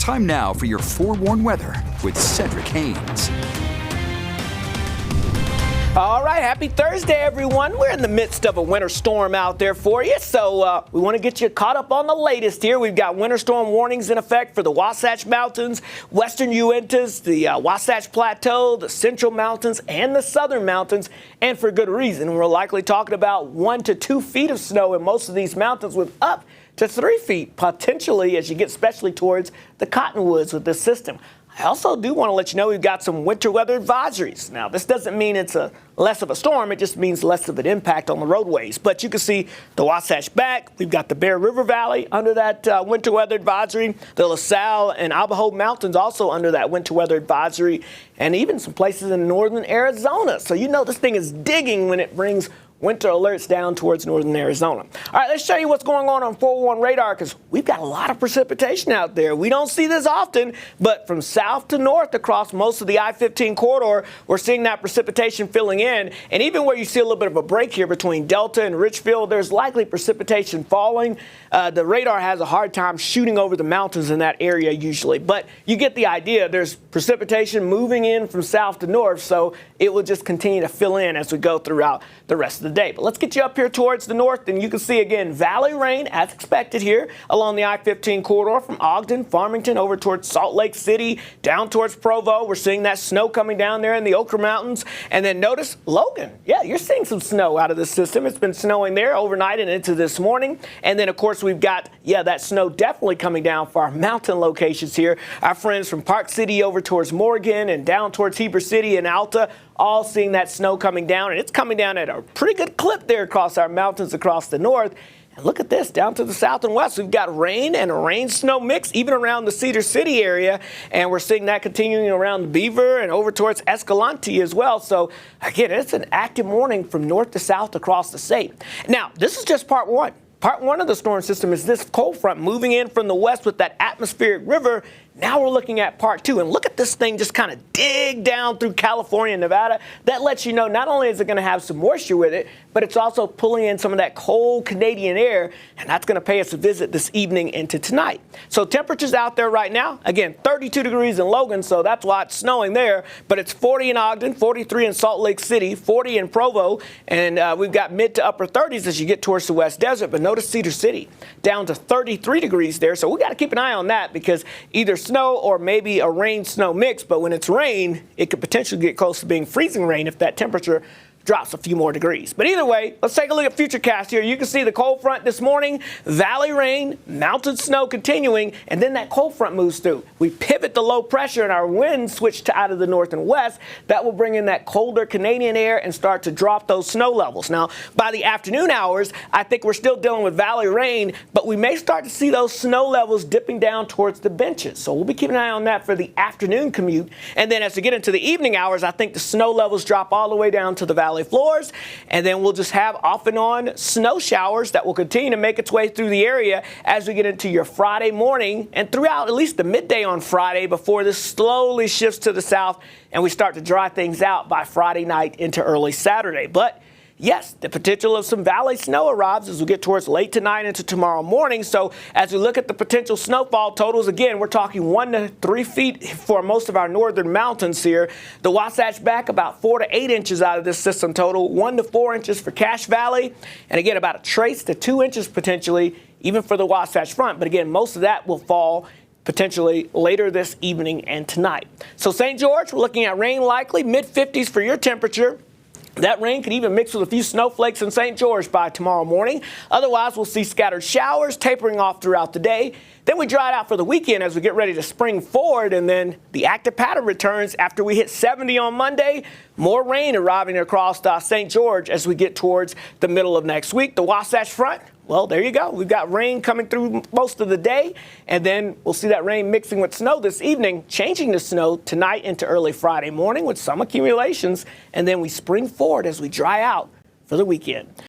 Time now for your forewarned weather with Cedric Haynes. All right, happy Thursday, everyone. We're in the midst of a winter storm out there for you, so we want to get you caught up on the latest here. We've got winter storm warnings in effect for the Wasatch Mountains, western Uintas, the Wasatch Plateau, the Central Mountains, and the Southern Mountains, and for good reason. We're likely talking about 1 to 2 feet of snow in most of these mountains, with up to 3 feet potentially as you get especially towards the cottonwoods with this system. I also do want to let you know we've got some winter weather advisories. Now, this doesn't mean it's less of a storm. It just means less of an impact on the roadways. But you can see the Wasatch back. We've got the Bear River Valley under that winter weather advisory. The LaSalle and Abajo Mountains also under that winter weather advisory. And even some places in northern Arizona. So you know this thing is digging when it brings winter alerts down towards northern Arizona. All right, let's show you what's going on 411 radar, because we've got a lot of precipitation out there. We don't see this often, but from south to north across most of the I-15 corridor, we're seeing that precipitation filling in. And even where you see a little bit of a break here between Delta and Richfield, there's likely precipitation falling. The radar has a hard time shooting over the mountains in that area usually, but you get the idea. There's precipitation moving in from south to north, so it will just continue to fill in as we go throughout the rest of the day. But let's get you up here towards the north, and you can see again valley rain as expected here along the I-15 corridor from Ogden, Farmington over towards Salt Lake City, down towards Provo. We're seeing that snow coming down there in the Okra Mountains. And then notice Logan. Yeah, you're seeing some snow out of this system. It's been snowing there overnight and into this morning. And then, of course, we've got, that snow definitely coming down for our mountain locations here. Our friends from Park City over towards Morgan and down towards Heber City and Alta, all seeing that snow coming down, and it's coming down at a pretty good clip there across our mountains across the north. And look at this, down to the south and west, we've got rain and a rain-snow mix even around the Cedar City area, and we're seeing that continuing around Beaver and over towards Escalante as well. So again, it's an active morning from north to south across the state. Now, this is just part one. Part one of the storm system is this cold front moving in from the west with that atmospheric river. Now we're looking at part two, and look at this thing just kind of dig down through California and Nevada. That lets you know not only is it going to have some moisture with it, but it's also pulling in some of that cold Canadian air, and that's going to pay us a visit this evening into tonight. So temperatures out there right now, again, 32 degrees in Logan, so that's why it's snowing there, but it's 40 in Ogden, 43 in Salt Lake City, 40 in Provo, and we've got mid to upper 30s as you get towards the West Desert. But notice Cedar City down to 33 degrees there, so we got to keep an eye on that, because either snow or maybe a rain-snow mix, but when it's rain, it could potentially get close to being freezing rain if that temperature drops a few more degrees. But either way, let's take a look at Futurecast here. You can see the cold front this morning, valley rain, mountain snow continuing, and then that cold front moves through. We pivot the low pressure and our winds switch to out of the north and west. That will bring in that colder Canadian air and start to drop those snow levels. Now, by the afternoon hours, I think we're still dealing with valley rain, but we may start to see those snow levels dipping down towards the benches. So we'll be keeping an eye on that for the afternoon commute. And then as we get into the evening hours, I think the snow levels drop all the way down to the valley floors, and then we'll just have off and on snow showers that will continue to make its way through the area as we get into your Friday morning and throughout at least the midday on Friday, before this slowly shifts to the south and we start to dry things out by Friday night into early Saturday. But yes, the potential of some valley snow arrives as we get towards late tonight into tomorrow morning. So as we look at the potential snowfall totals, again, we're talking 1 to 3 feet for most of our northern mountains here. The Wasatch back about 4 to 8 inches out of this system total, 1 to 4 inches for Cache Valley, and again, about a trace to 2 inches potentially, even for the Wasatch front. But again, most of that will fall potentially later this evening and tonight. So St. George, we're looking at rain likely, mid-50s for your temperature. That rain could even mix with a few snowflakes in St. George by tomorrow morning. Otherwise, we'll see scattered showers tapering off throughout the day. Then we dry it out for the weekend as we get ready to spring forward, and then the active pattern returns after we hit 70 on Monday. More rain arriving across St. George as we get towards the middle of next week. The Wasatch front, well, there you go. We've got rain coming through most of the day, and then we'll see that rain mixing with snow this evening, changing to snow tonight into early Friday morning with some accumulations, and then we spring forward as we dry out for the weekend.